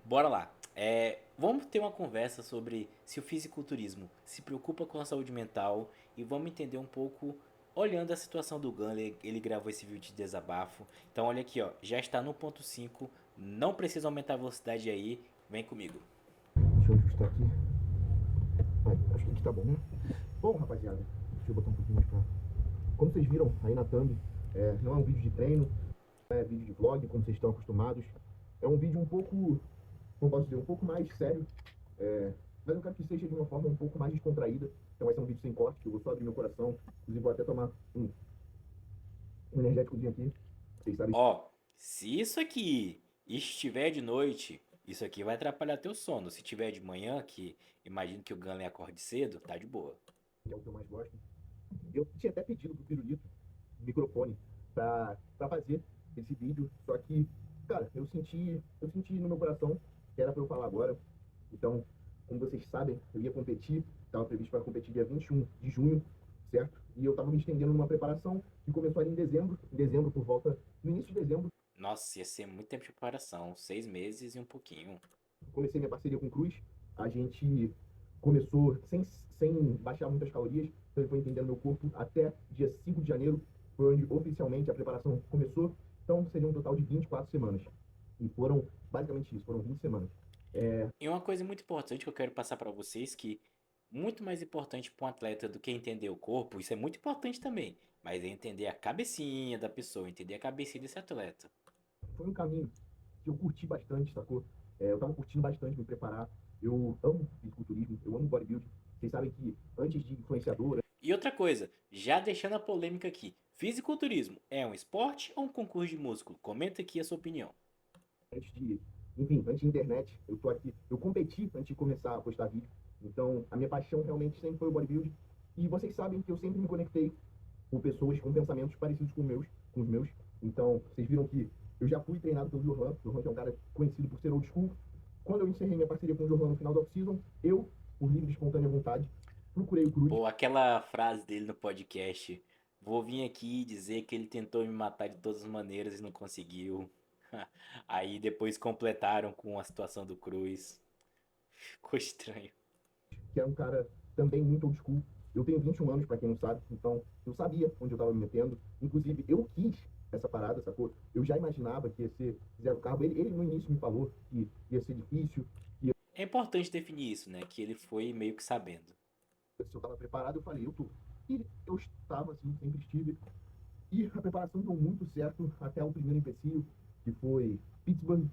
Bora lá. Vamos ter uma conversa sobre se o fisiculturismo se preocupa com a saúde mental e vamos entender um pouco olhando a situação do Gun. Ele gravou esse vídeo de desabafo. Então olha aqui, ó, já está no ponto 5. Não precisa aumentar a velocidade aí. Vem comigo. Deixa eu ajustar aqui. Vai, acho que aqui tá bom, né? Bom, rapaziada, deixa eu botar um pouquinho mais pra. Como vocês viram aí na thumb, não é um vídeo de treino, não é vídeo de vlog, como vocês estão acostumados. É um vídeo um pouco, como posso dizer, um pouco mais sério. É, mas eu quero que seja de uma forma um pouco mais descontraída. Então vai ser um vídeo sem corte, que eu vou só abrir meu coração. Inclusive vou até tomar um energéticozinho aqui. Vocês sabem. Ó, se isso aqui estiver de noite, isso aqui vai atrapalhar teu sono. Se tiver de manhã, que imagino que o Gunley acorde cedo, tá de boa. Que é o que eu mais gosto. Eu tinha até pedido pro Pirulito um microfone pra fazer esse vídeo, só que, cara, eu senti no meu coração que era pra eu falar agora. Então, como vocês sabem, eu ia competir, estava previsto para competir dia 21 de junho, certo? E eu estava me estendendo numa preparação que começou ali em dezembro por volta, no início de dezembro, Nossa, ia ser muito tempo de preparação. 6 meses e um pouquinho. comecei minha parceria com o Cruz. A gente começou sem baixar muitas calorias, então ele foi entendendo meu corpo até dia 5 de janeiro, foi onde oficialmente a preparação começou. Então seria um total de 24 semanas. E foram basicamente isso, foram 20 semanas. E uma coisa muito importante que eu quero passar para vocês que muito mais importante para um atleta do que entender o corpo, isso é muito importante também, mas é entender a cabecinha da pessoa, entender a cabecinha desse atleta. Foi um caminho que eu curti bastante, sacou? Eu tava curtindo bastante me preparar. Eu amo fisiculturismo, eu amo bodybuilding. Vocês sabem que antes de influenciador, E outra coisa, já deixando a polêmica aqui, fisiculturismo é um esporte ou um concurso de músculo? Comenta aqui a sua opinião. antes de, enfim, antes de internet, eu tô aqui, eu competi antes de começar a postar vídeo. Então, a minha paixão realmente sempre foi o bodybuilding. E vocês sabem que eu sempre me conectei com pessoas com pensamentos parecidos com os meus. Então, vocês viram que eu já fui treinado pelo Johan, o Johan que é um cara conhecido por ser old school. Quando eu encerrei minha parceria com o Johan no final da off-season, eu, por livre e espontânea vontade, procurei o Cruz. Pô, aquela frase dele no podcast, vou vir aqui dizer que ele tentou me matar de todas as maneiras e não conseguiu. Aí depois completaram com a situação do Cruz. Ficou estranho. Que é um cara também muito old school. Eu tenho 21 anos, para quem não sabe, então eu sabia onde eu estava me metendo. Inclusive, eu quis essa parada, sacou? Eu já imaginava que ia ser zero carbo. Ele no início me falou que ia ser difícil, que É importante definir isso, né? Que ele foi meio que sabendo. se eu estava preparado, eu falei, eu tô. E eu estava, assim, sempre estive. E a preparação deu muito certo até o primeiro empecilho, que foi Pittsburgh.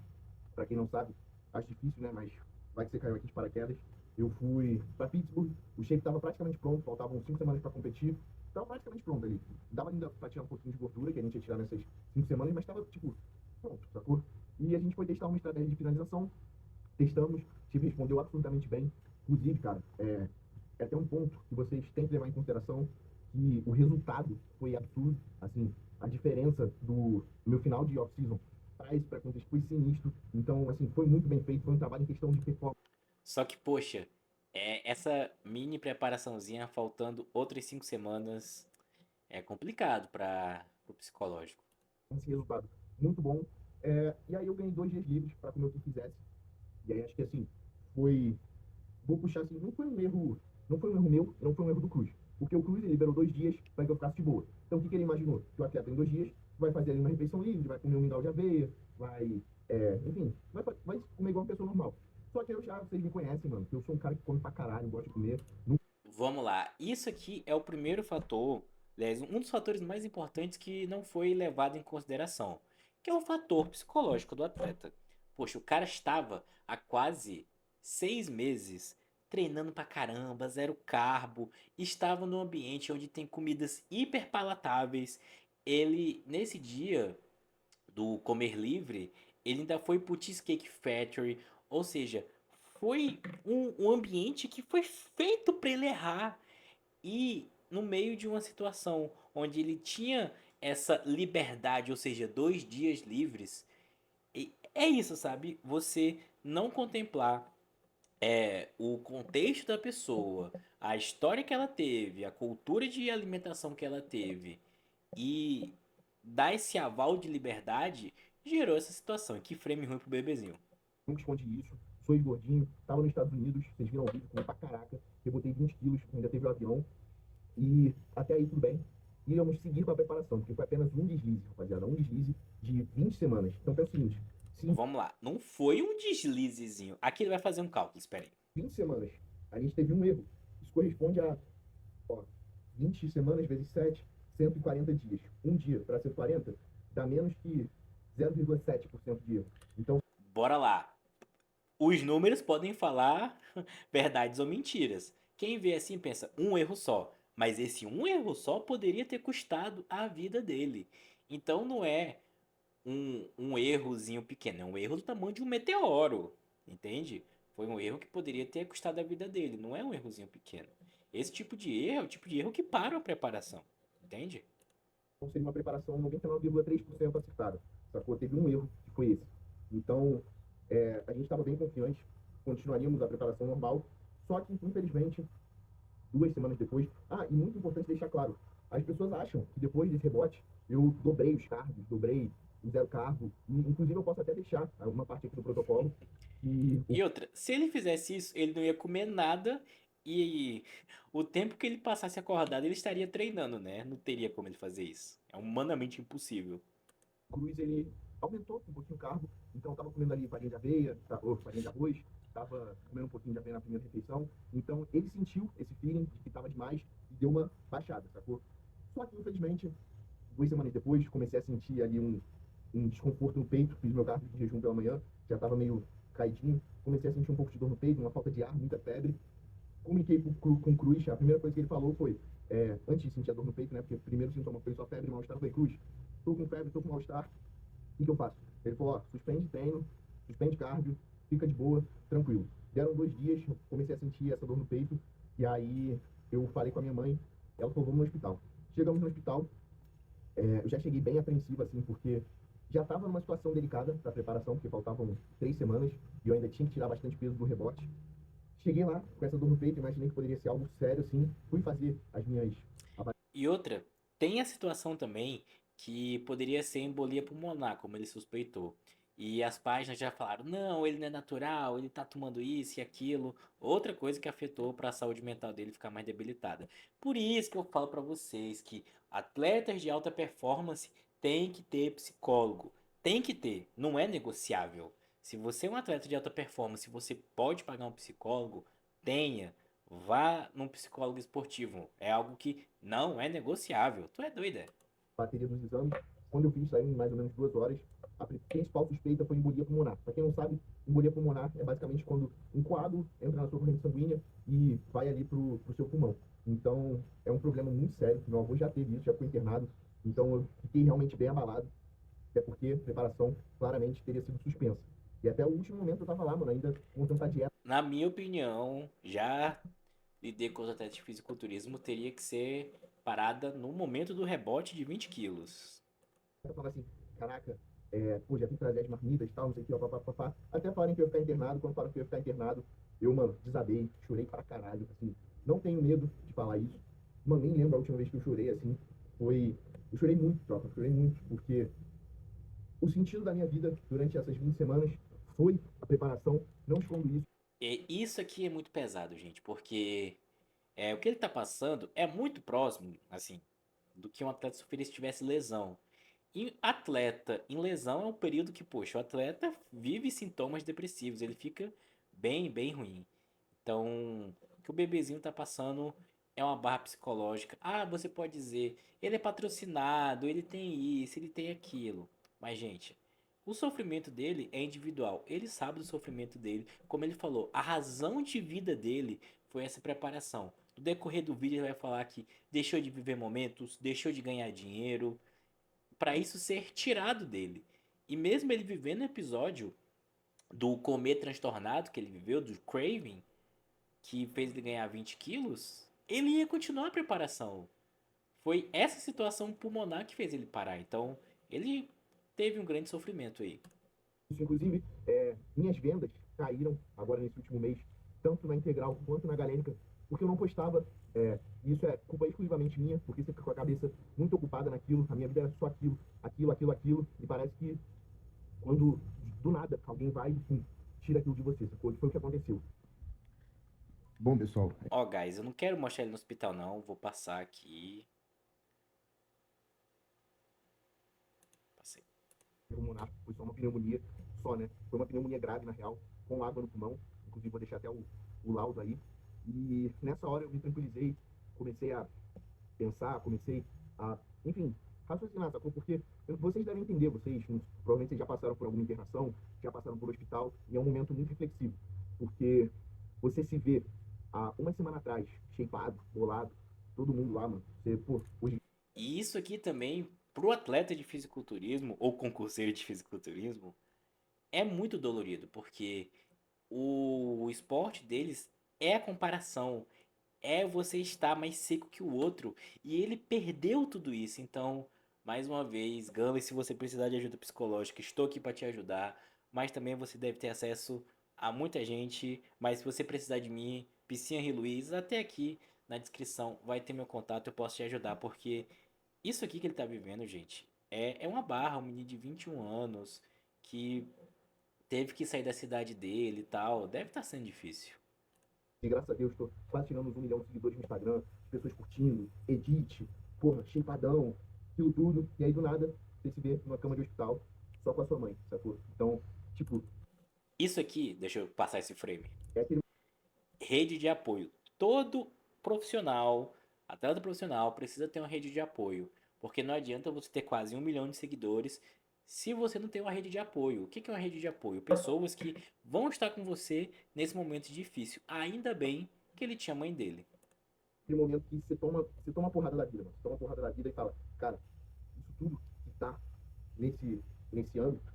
Para quem não sabe, acho difícil, né? Mas vai que você caiu aqui de paraquedas. Eu fui para Pittsburgh, o shape estava praticamente pronto, faltavam 5 semanas para competir. Estava praticamente pronto ali. Dava ainda para tirar um pouquinho de gordura, que a gente ia tirar nessas 5 semanas, mas estava, tipo, pronto, sacou? E a gente foi testar uma estratégia de finalização, testamos, o time respondeu absolutamente bem. Inclusive, cara, é até um ponto que vocês têm que levar em consideração que o resultado foi absurdo. Assim, a diferença do meu final de off-season para esse pré-contest foi sinistro. Então, assim, foi muito bem feito. Foi um trabalho em questão de performance Só que, poxa, essa mini preparaçãozinha faltando outras 5 semanas é complicado para o psicológico. esse resultado muito bom. E aí eu ganhei 2 dias livres para comer o que quisesse. E aí acho que, assim, foi. Vou puxar assim, não foi um erro meu, não foi um erro do Cruz. Porque o Cruz ele liberou 2 dias para que eu ficasse de boa. Então o que, que ele imaginou? Que o atleta em 2 dias vai fazer ali uma refeição livre, vai comer um mingau de aveia, enfim, vai comer igual uma pessoa normal. Só que eu já, vocês me conhecem, mano, que eu sou um cara que come pra caralho, gosto de comer. Não Vamos lá. Isso aqui é o primeiro fator, aliás, um dos fatores mais importantes que não foi levado em consideração, que é o fator psicológico do atleta. Poxa, o cara estava há quase 6 meses treinando pra caramba, zero carbo, estava num ambiente onde tem comidas hiper palatáveis. Ele, nesse dia do comer livre, ele ainda foi pro Cheesecake Factory, ou seja, foi um ambiente que foi feito para ele errar. E no meio de uma situação onde ele tinha essa liberdade, ou seja, 2 dias livres, é isso, sabe? Você não contemplar o contexto da pessoa, a história que ela teve, a cultura de alimentação que ela teve e dar esse aval de liberdade gerou essa situação. Que frame ruim pro bebezinho. nunca escondi isso. Sou gordinho, tava nos Estados Unidos, vocês viram o vídeo, comi pra caraca, rebotei 20 quilos, ainda teve o avião, e até aí tudo bem. E íamos seguir com a preparação, porque foi apenas um deslize, rapaziada, um deslize de 20 semanas. Então pensa o seguinte, se Vamos lá. Não foi um deslizezinho. Aqui ele vai fazer um cálculo, espera aí. 20 semanas a gente teve um erro, isso corresponde a, ó, 20 semanas vezes 7, 140 dias. Um dia para 140 dá menos que 0,7% de erro. Então, Bora lá. Os números podem falar verdades ou mentiras. Quem vê assim pensa, um erro só. Mas esse um erro só poderia ter custado a vida dele. Então não é um errozinho pequeno, é um erro do tamanho de um meteoro. Entende? Foi um erro que poderia ter custado a vida dele. Não é um errozinho pequeno. Esse tipo de erro é o tipo de erro que para a preparação. Entende? seria uma preparação 99,3% acertada. Sacou? Teve um erro, que foi esse. Então, a gente estava bem confiante, continuaríamos a preparação normal, só que, infelizmente, 2 semanas depois. Ah, e muito importante deixar claro: as pessoas acham que depois desse rebote eu dobrei os cargos, dobrei o zero cargo, e inclusive eu posso até deixar uma parte aqui do protocolo. E E outra, se ele fizesse isso, ele não ia comer nada e o tempo que ele passasse acordado, ele estaria treinando, né? Não teria como ele fazer isso. É humanamente impossível. Cruz ele aumentou um pouquinho o carbo, então eu tava comendo ali farinha de aveia, ou farinha de arroz, tava comendo um pouquinho de aveia na primeira refeição, então ele sentiu esse feeling de que tava demais e deu uma baixada, sacou? Só que infelizmente 2 semanas depois comecei a sentir ali um desconforto no peito, fiz meu cardio de jejum pela manhã, já tava meio caidinho, comecei a sentir um pouco de dor no peito, uma falta de ar, muita febre, comuniquei com o Cruz, a primeira coisa que ele falou foi, antes de sentir a dor no peito, né, porque o primeiro sintoma foi só febre e mal-estar, eu falei, Cruz, tô com febre, tô com mal-estar, o que eu faço? Ele falou, ó, suspende treino, suspende cardio, fica de boa, tranquilo. Deram 2 dias, eu comecei a sentir essa dor no peito, e aí eu falei com a minha mãe, ela falou, vamos no hospital. Chegamos no hospital, eu já cheguei bem apreensivo, assim, porque já estava numa situação delicada para preparação, porque faltavam 3 semanas, e eu ainda tinha que tirar bastante peso do rebote. Cheguei lá com essa dor no peito, imaginei que poderia ser algo sério, assim, fui fazer as minhas E outra, tem a situação também que poderia ser embolia pulmonar, como ele suspeitou. E as páginas já falaram, não, ele não é natural, ele tá tomando isso e aquilo. Outra coisa que afetou para a saúde mental dele ficar mais debilitada. Por isso que eu falo para vocês que atletas de alta performance têm que ter psicólogo. Tem que ter, não é negociável. Se você é um atleta de alta performance, você pode pagar um psicólogo, tenha. Vá num psicólogo esportivo. É algo que não é negociável. Tu é doida. bateria dos exames. Quando eu fiz, saiu em mais ou menos 2 horas. A principal suspeita foi embolia pulmonar. Para quem não sabe, embolia pulmonar é basicamente quando um coágulo entra na sua corrente sanguínea e vai ali pro seu pulmão. Então, é um problema muito sério. Meu avô já teve isso, já foi internado. Então, eu fiquei realmente bem abalado. Até porque a preparação claramente teria sido suspensa. E até o último momento eu tava lá, mano, ainda montando a dieta. Na minha opinião, já lidei com os atletas de fisiculturismo teria que ser parada no momento do rebote de 20 quilos. Falando assim, caraca, pô, já tem que trazer as marmitas e tal, não sei o que, ó, papapá. Até falarem que eu ia ficar internado, quando falaram que eu ia ficar internado, eu, mano, desabei, chorei pra caralho, assim, não tenho medo de falar isso. Mano, nem lembro a última vez que eu chorei, assim, foi... Eu chorei muito, tropa, chorei muito, porque o sentido da minha vida durante essas 20 semanas foi a preparação, não escondo isso. E isso aqui é muito pesado, gente, porque o que ele tá passando é muito próximo, assim, do que um atleta sofreria se tivesse lesão. E atleta em lesão é um período que, poxa, o atleta vive sintomas depressivos, ele fica bem, bem ruim. Então, o que o bebezinho tá passando é uma barra psicológica. Ah, você pode dizer, ele é patrocinado, ele tem isso, ele tem aquilo. Mas, gente, o sofrimento dele é individual. Ele sabe do sofrimento dele. Como ele falou, a razão de vida dele foi essa preparação. No decorrer do vídeo, ele vai falar que deixou de viver momentos, deixou de ganhar dinheiro, para isso ser tirado dele. E mesmo ele vivendo o episódio do comer transtornado que ele viveu, do craving, que fez ele ganhar 20 quilos, ele ia continuar a preparação. Foi essa situação pulmonar que fez ele parar. Então, ele teve um grande sofrimento aí. Isso, inclusive, minhas vendas caíram agora nesse último mês, tanto na integral quanto na galênica, porque eu não postava. Isso é culpa exclusivamente minha, porque você fica com a cabeça muito ocupada naquilo, a minha vida era só aquilo, aquilo, aquilo, aquilo, e parece que quando do nada alguém vai e tira aquilo de você, sacou? Que foi o que aconteceu. Bom, pessoal, Ó, guys, eu não quero mostrar ele no hospital, não. Vou passar aqui. Passei. pulmonar, foi só uma pneumonia, só, né? Foi uma pneumonia grave, na real, com água no pulmão. Inclusive, vou deixar até o laudo aí. E nessa hora eu me tranquilizei, comecei a pensar, comecei a, enfim, raciocinar, sacou? Porque vocês devem entender, vocês, provavelmente vocês já passaram por alguma internação, já passaram por hospital, e é um momento muito reflexivo, porque você se vê há uma semana atrás, shapeado, bolado, todo mundo lá, mano. Você, pô, hoje E isso aqui também, pro atleta de fisiculturismo ou concurseiro de fisiculturismo, é muito dolorido, porque o esporte deles é a comparação, é você estar mais seco que o outro, e ele perdeu tudo isso. Então, mais uma vez, Gama, se você precisar de ajuda psicológica, estou aqui para te ajudar, mas também você deve ter acesso a muita gente, mas se você precisar de mim, Piscinha e Luiz, até aqui na descrição vai ter meu contato, eu posso te ajudar, porque isso aqui que ele tá vivendo, gente, é uma barra, um menino de 21 anos que teve que sair da cidade dele e tal. Deve estar sendo difícil. e graças a Deus, estou quase tirando uns 1 milhão de seguidores no Instagram, pessoas curtindo, edit, porra, shapeadão, aquilo tudo. E aí, do nada, você se vê numa cama de hospital, só com a sua mãe, sacou? Então, tipo, Isso aqui, deixa eu passar esse frame. é aquele Rede de apoio. Todo profissional, atleta profissional, precisa ter uma rede de apoio. Porque não adianta você ter quase 1 milhão de seguidores se você não tem uma rede de apoio. O que é uma rede de apoio? Pessoas que vão estar com você nesse momento difícil. Ainda bem que ele tinha a mãe dele. momento que você toma a porrada da vida, mano. Você toma a porrada da vida e fala, cara, isso tudo que tá nesse âmbito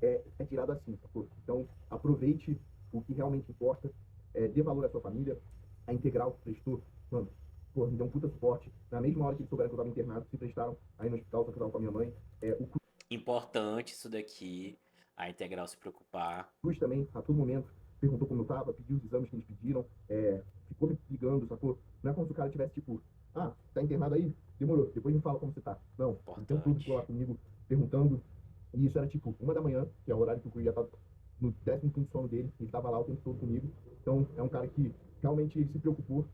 é tirado assim, sacou? Então, aproveite o que realmente importa, dê valor à sua família. A Integral prestou, mano, pô, me deu um puta suporte. Na mesma hora que eles souberam que eu tava internado, se prestaram aí no hospital, só que eu tava com a minha mãe. O Importante isso daqui, a integral se preocupar. Cruz também, a todo momento, perguntou como eu tava, pediu os exames que eles pediram, ficou me ligando, sacou? Não é como se o cara tivesse, tipo, ah, tá internado aí? Demorou, depois me fala como você tá. Não, o tempo todo ficou lá Importante. comigo, perguntando. E isso era, tipo, 1 da manhã, que é o horário que o Cruz já tá no 15º sono dele, ele tava lá o tempo todo comigo. Então, é um cara que realmente se preocupou.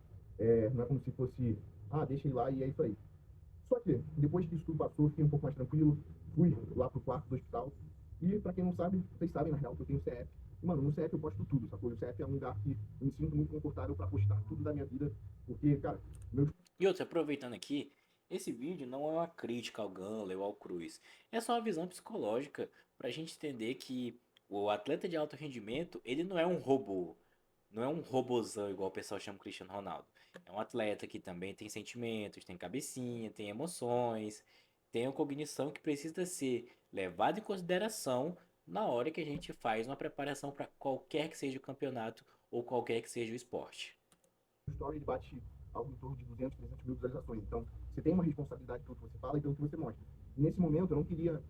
Não é como se fosse, ah, deixa ele lá e é isso aí. Só que, depois que isso tudo passou, fiquei um pouco mais tranquilo, fui lá pro quarto do hospital. E, pra quem não sabe, vocês sabem, na real, que eu tenho CF. E, mano, no CF eu posto tudo, sacou? O CF é um lugar que eu me sinto muito confortável pra postar tudo da minha vida, porque, cara, meus E outra, aproveitando aqui, esse vídeo não é uma crítica ao Gunler ou ao Cruz. É só uma visão psicológica para a gente entender que o atleta de alto rendimento, ele não é um robô. Não é um robozão igual o pessoal chama o Cristiano Ronaldo. É um atleta que também tem sentimentos, tem cabecinha, tem emoções, tem uma cognição que precisa ser levada em consideração na hora que a gente faz uma preparação para qualquer que seja o campeonato ou qualquer que seja o esporte. story ele bate algo em torno de 200, 300 mil visualizações. Então, você tem uma responsabilidade pelo que você fala e pelo que você mostra. E nesse momento, eu não queria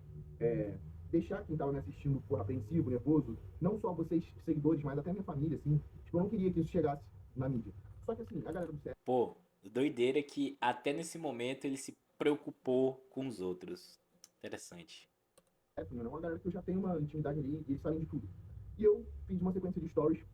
deixar quem estava me assistindo por apreensivo, nervoso, não só vocês, seguidores, mas até minha família, assim. Tipo, eu não queria que isso chegasse na mídia. Só que, assim, a galera do CF, Pô, doideira que até nesse momento ele se preocupou com os outros. Interessante. mano, é uma galera que eu já tenho uma intimidade ali e eles sabem de tudo. E eu fiz uma sequência de stories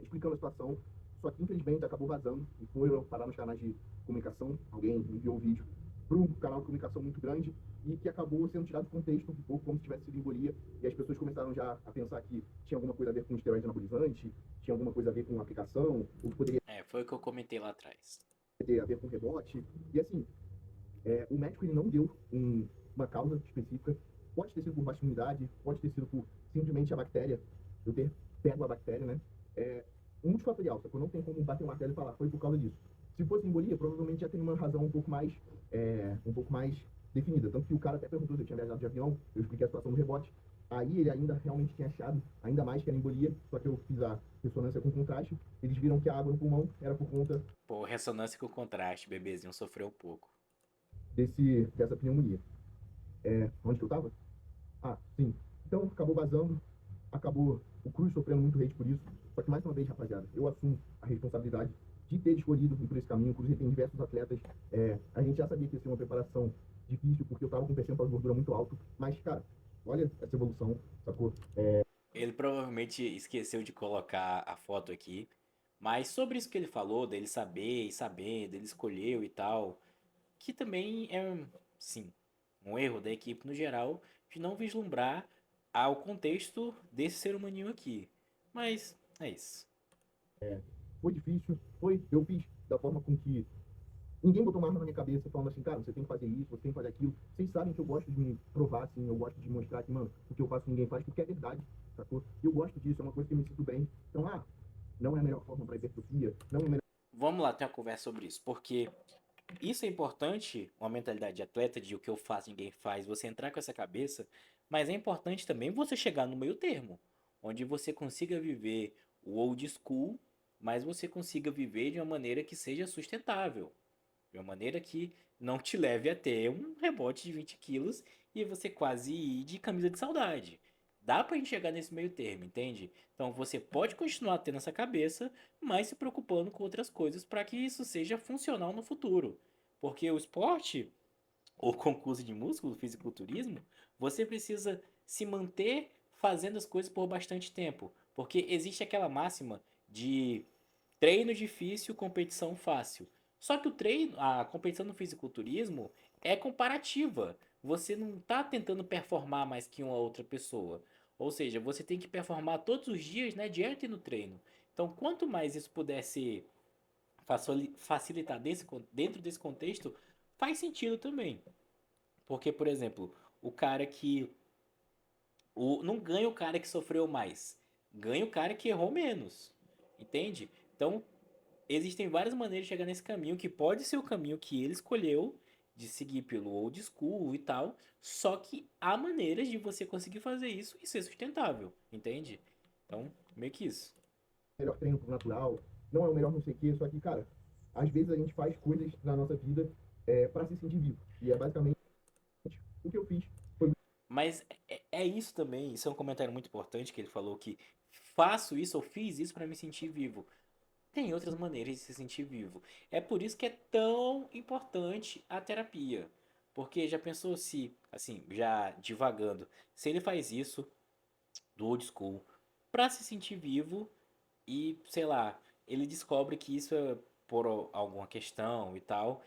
explicando a situação, só que infelizmente acabou vazando e foi parar nos canais de comunicação. Alguém enviou o vídeo para um canal de comunicação muito grande e que acabou sendo tirado do contexto um pouco como se tivesse sido embolia. E as pessoas começaram já a pensar que tinha alguma coisa a ver com esteroide anabolizante, tinha alguma coisa a ver com aplicação, ou que poderia É, foi o que eu comentei lá atrás. ter a ver com rebote. E assim, o médico ele não deu uma causa específica. Pode ter sido por baixa imunidade, pode ter sido por simplesmente a bactéria, eu ter pego a bactéria, né? Multifatorial, só que não tem como bater o martelo e falar, foi por causa disso. Se fosse embolia, provavelmente já tem uma razão um pouco mais definida. Tanto que o cara até perguntou se eu tinha viajado de avião, eu expliquei a situação do rebote. Aí ele ainda realmente tinha achado, ainda mais que era embolia, só que eu fiz a ressonância com contraste, eles viram que a água no pulmão era por conta Pô, ressonância com contraste, bebezinho sofreu um pouco. dessa pneumonia. Onde que eu tava? Ah, sim. Então, acabou vazando, acabou o Cruz sofrendo muito hate por isso. Só que, mais uma vez, rapaziada, eu assumo a responsabilidade de ter escolhido ir por esse caminho. O Cruz tem diversos atletas. A gente já sabia que ia ser uma preparação difícil, porque eu tava com um percentual de gordura muito alto. Mas, cara, olha essa evolução, sacou? Ele provavelmente esqueceu de colocar a foto aqui. Mas sobre isso que ele falou, dele saber e saber, dele escolheu e tal, que também é, sim, um erro da equipe no geral de não vislumbrar ao contexto desse ser humaninho aqui. Mas é isso. Foi difícil, foi, eu fiz da forma com que ninguém botou uma arma na minha cabeça falando assim, cara, você tem que fazer isso, você tem que fazer aquilo. Vocês sabem que eu gosto de me provar, assim, eu gosto de mostrar que, mano, o que eu faço ninguém faz, porque é verdade, sacou? E eu gosto disso, é uma coisa que eu me sinto bem. Então, não é a melhor forma para hipertrofia, não é a melhor. Vamos lá ter uma conversa sobre isso, porque isso é importante, uma mentalidade de atleta de o que eu faço ninguém faz, você entrar com essa cabeça, mas é importante também você chegar no meio termo, onde você consiga viver o old school, mas você consiga viver de uma maneira que seja sustentável, de uma maneira que não te leve a ter um rebote de 20 quilos e você quase ir de camisa de saudade. Dá pra gente chegar nesse meio termo, entende? Então você pode continuar tendo essa cabeça, mas se preocupando com outras coisas para que isso seja funcional no futuro. Porque o esporte, ou concurso de músculo, fisiculturismo, você precisa se manter fazendo as coisas por bastante tempo. Porque existe aquela máxima de treino difícil, competição fácil. Só que o treino, a competição no fisiculturismo é comparativa. Você não está tentando performar mais que uma outra pessoa. Ou seja, você tem que performar todos os dias, né, direto e no treino. Então, quanto mais isso puder ser facilitar dentro desse contexto, faz sentido também. Porque, por exemplo, o cara que. Não ganha o cara que sofreu mais. Ganha o cara que errou menos. Entende? Então, existem várias maneiras de chegar nesse caminho, que pode ser o caminho que ele escolheu, de seguir pelo old school e tal. Só que há maneiras de você conseguir fazer isso e ser sustentável. Entende? Então, meio que isso. Melhor treino pro natural, não é o melhor não sei o quê, só que, cara, às vezes a gente faz coisas na nossa vida para se sentir vivo. E é basicamente o que eu fiz. Foi Mas é isso também, isso é um comentário muito importante que ele falou que faço isso ou fiz isso para me sentir vivo. Tem outras maneiras de se sentir vivo. É por isso que é tão importante a terapia. Porque já pensou se, assim, já divagando, se ele faz isso do old school para se sentir vivo e, sei lá, ele descobre que isso é por alguma questão e tal,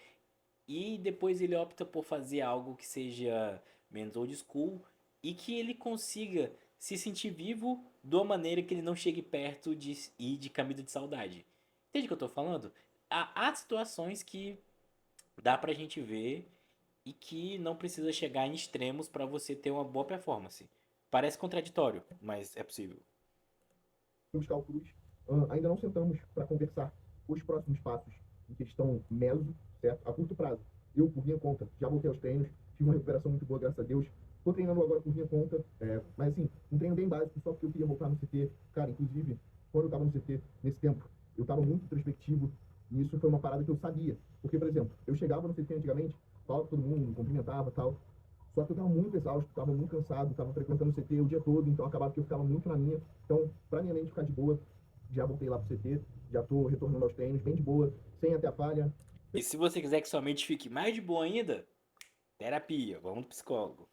e depois ele opta por fazer algo que seja menos old school e que ele consiga se sentir vivo de uma maneira que ele não chegue perto de ir de camisa de saudade. Entende o que eu tô falando? Há situações que dá pra gente ver e que não precisa chegar em extremos para você ter uma boa performance. Parece contraditório, mas é possível. os cálculos. Ainda não sentamos para conversar os próximos passos em questão meso, certo? A curto prazo. Eu, por minha conta, já voltei aos treinos, tive uma recuperação muito boa, graças a Deus. Estou treinando agora por minha conta, mas assim, um treino bem básico, só porque eu queria voltar no CT. Cara, inclusive, quando eu estava no CT, nesse tempo, eu estava muito introspectivo, e isso foi uma parada que eu sabia. Porque, por exemplo, eu chegava no CT antigamente, falava com todo mundo, me cumprimentava e tal, só que eu estava muito exausto, estava muito cansado, estava frequentando o CT o dia todo, então acabava que eu ficava muito na minha. Então, para minha mente ficar de boa, já voltei lá pro CT, já estou retornando aos treinos, bem de boa, sem até a falha. E se você quiser que sua mente fique mais de boa ainda, terapia, vamos no psicólogo.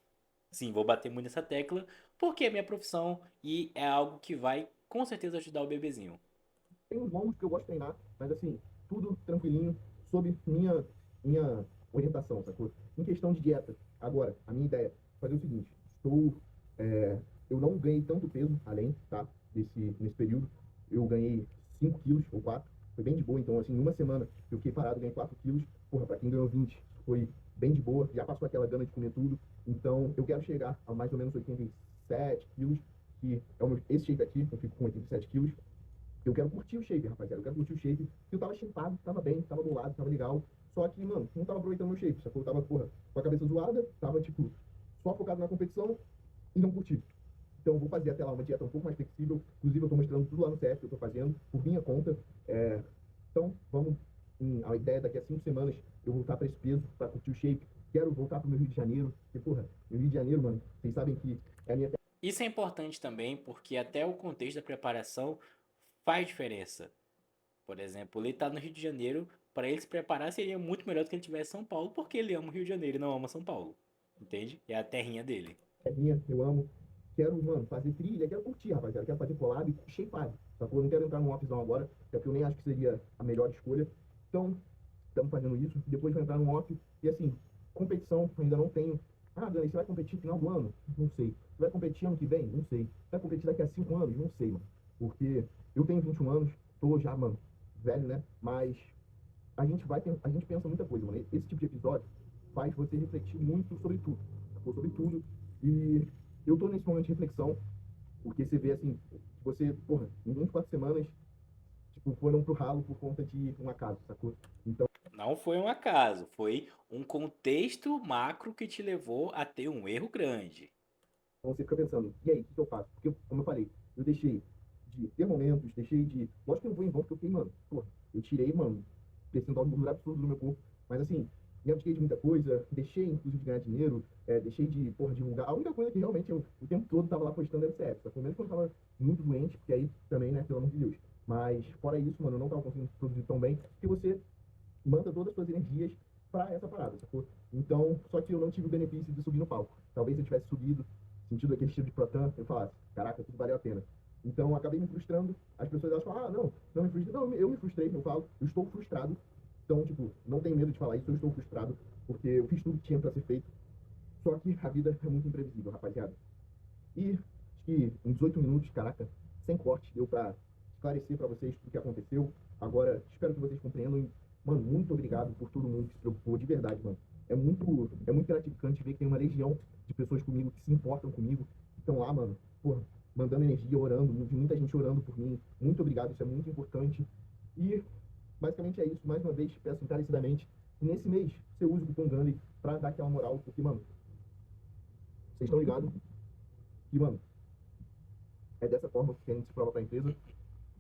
Sim, vou bater muito nessa tecla, porque é minha profissão e é algo que vai com certeza ajudar o bebezinho. Tem uns longos que eu gosto de treinar, mas assim, tudo tranquilinho, sob minha orientação, sacou? Em questão de dieta, agora, a minha ideia é fazer o seguinte: é, eu não ganhei tanto peso além, tá? Nesse período. Eu ganhei 5 quilos ou 4, foi bem de boa. Então, assim, numa semana eu fiquei parado, ganhei 4 quilos. Porra, pra quem ganhou 20, foi bem de boa, já passou aquela gana de comer tudo. Então, eu quero chegar a mais ou menos 87 quilos, que é esse shape aqui, eu fico com 87 quilos. Eu quero curtir o shape, rapaziada. Eu quero curtir o shape. Eu tava shapeado, tava bem, tava do lado, tava legal. Só que, mano, não tava aproveitando meu shape. Sacou? Eu tava, porra, com a cabeça zoada, tava, tipo, só focado na competição e não curti. Então, eu vou fazer até lá uma dieta um pouco mais flexível. Inclusive, eu tô mostrando tudo lá no CF que eu tô fazendo, por minha conta. Então, vamos. A ideia é daqui a 5 semanas eu voltar para esse peso, para curtir o shape. Quero voltar pro meu Rio de Janeiro. Porque, porra, meu Rio de Janeiro, mano, vocês sabem que é a minha. Isso é importante também porque até o contexto da preparação faz diferença. Por exemplo, ele está no Rio de Janeiro, para ele se preparar seria muito melhor do que ele estivesse em São Paulo, porque ele ama o Rio de Janeiro e não ama São Paulo. Entende? É a terrinha dele. É minha, eu amo. quero, mano, fazer trilha, quero curtir, rapaziada. Quero fazer collab e shapear. Sacou? Eu não quero entrar num offzão agora, até porque eu nem acho que seria a melhor escolha. Então, estamos fazendo isso. Depois vai entrar num off. E assim, competição, ainda não tenho. Ah, Dani, você vai competir no final do ano? Não sei. Você vai competir ano que vem? Não sei. Vai competir daqui a 5 anos? Não sei, mano. Porque eu tenho 21 anos, tô já, mano, velho, né? Mas a gente pensa muita coisa, mano. Esse tipo de episódio faz você refletir muito sobre tudo, sacou? Sobre tudo. E eu tô nesse momento de reflexão, porque você vê assim, você, porra, em 24 semanas, tipo, foram pro ralo por conta de um acaso, sacou? Então, Não foi um acaso, foi um contexto macro que te levou a ter um erro grande. você fica pensando, e aí, o que que eu faço? Porque, como eu falei, eu deixei de ter momentos, deixei de. Lógico que eu não vou em vão, porque eu fiquei, mano, porra, eu tirei, mano, percentual de gordura absurdo do meu corpo. Mas assim, me abdiquei de muita coisa, deixei, inclusive, de ganhar dinheiro, deixei de, porra, divulgar. A única coisa que realmente eu, o tempo todo, tava lá postando era o CF, pelo menos quando eu tava muito doente, porque aí também, né, pelo amor de Deus. Mas, fora isso, mano, eu não tava conseguindo produzir tão bem, porque você manda todas as suas energias para essa parada, sacou? Então, só que eu não tive o benefício de subir no palco. Talvez se eu tivesse subido, sentido aquele estilo de Protan, eu falasse, caraca, tudo valeu a pena. Então, eu acabei me frustrando. As pessoas acham, ah, não, não me frustrei. Não, eu me frustrei, eu falo, eu estou frustrado. Então, tipo, não tenho medo de falar isso, eu estou frustrado, porque eu fiz tudo que tinha para ser feito. Só que a vida é muito imprevisível, rapaziada. E acho que em 18 minutos, caraca, sem corte, deu pra esclarecer pra vocês tudo o que aconteceu. Agora, espero que vocês compreendam. E, mano, muito obrigado por todo mundo que se preocupou, de verdade, mano. É muito gratificante ver que tem uma legião de pessoas comigo que se importam comigo, que estão lá, mano, porra, mandando energia, orando, muita gente orando por mim. Muito obrigado, isso é muito importante. E basicamente é isso. Mais uma vez, peço encarecidamente que nesse mês você use o cupom Gandhi pra dar aquela moral, porque, mano, vocês estão ligados que, mano, é dessa forma que a gente se prova para a empresa.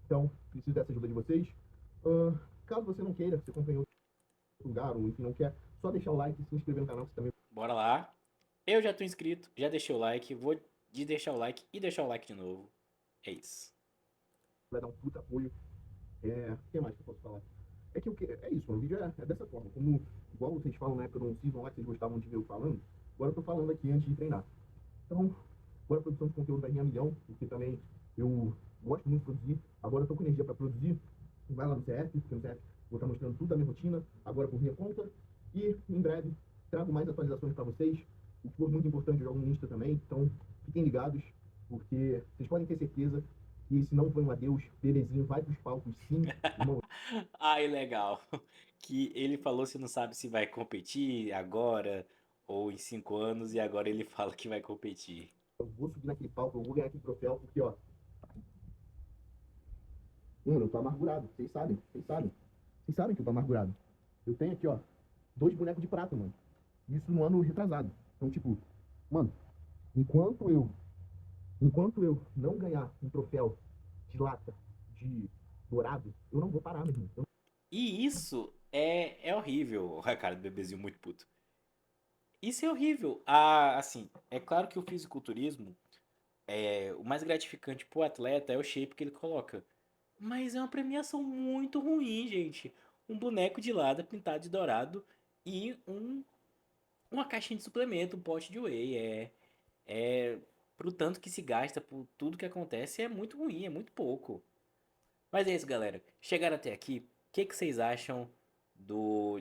Então, preciso dessa ajuda de vocês. Caso você não queira, você compra em outro lugar, ou enfim, não quer, só deixar o like e se inscrever no canal, que você também Bora lá. Eu já tô inscrito, já deixei o like, vou de deixar o like e deixar o like de novo. É isso. vai dar um puta apoio. O que mais que eu posso falar? É que é isso, mano, o vídeo é dessa forma. Como, igual vocês falam na época do season lá, que vocês gostavam de ver eu falando, agora eu tô falando aqui antes de treinar. Então, agora a produção de conteúdo vai vir a milhão, porque também eu gosto muito de produzir. Agora eu tô com energia para produzir. Vai lá no CF, porque no CF vou estar mostrando tudo da minha rotina, agora por minha conta. E em breve trago mais atualizações para vocês. O que for muito importante, eu jogo no Insta também. Então fiquem ligados, porque vocês podem ter certeza que se não foi um adeus, Belezinho vai pros palcos sim, irmão. Ai, legal. Que ele falou se não sabe se vai competir agora ou em 5 anos e agora ele fala que vai competir. Eu vou subir naquele palco, eu vou ganhar aquele troféu, porque, ó, mano, eu tô amargurado, vocês sabem, vocês sabem. Vocês sabem que eu tô amargurado. Eu tenho aqui, ó, 2 bonecos de prata, mano. Isso no ano retrasado. Então, tipo, mano, enquanto eu, enquanto eu não ganhar um troféu de lata, de dourado, eu não vou parar, meu irmão. E isso é horrível. A cara do bebezinho muito puto. Isso é horrível. Ah, assim, é claro que o fisiculturismo, o mais gratificante pro atleta é o shape que ele coloca. Mas é uma premiação muito ruim, gente. Um boneco de lada pintado de dourado e uma caixinha de suplemento, um pote de whey. Pro tanto que se gasta, por tudo que acontece, é muito ruim, é muito pouco. Mas é isso, galera. Chegaram até aqui. O que vocês acham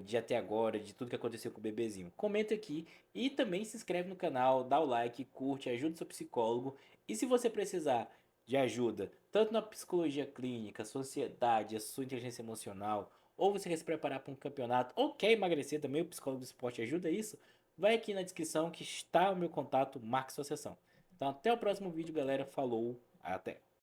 de até agora, de tudo que aconteceu com o bebezinho? Comenta aqui e também se inscreve no canal, dá o like, curte, ajuda seu psicólogo. E se você precisar de ajuda, tanto na psicologia clínica, sociedade, a sua inteligência emocional, ou você quer se preparar para um campeonato, ou quer emagrecer também, o psicólogo do esporte ajuda isso, vai aqui na descrição que está o meu contato, marque sua sessão. Então até o próximo vídeo, galera. Falou, até!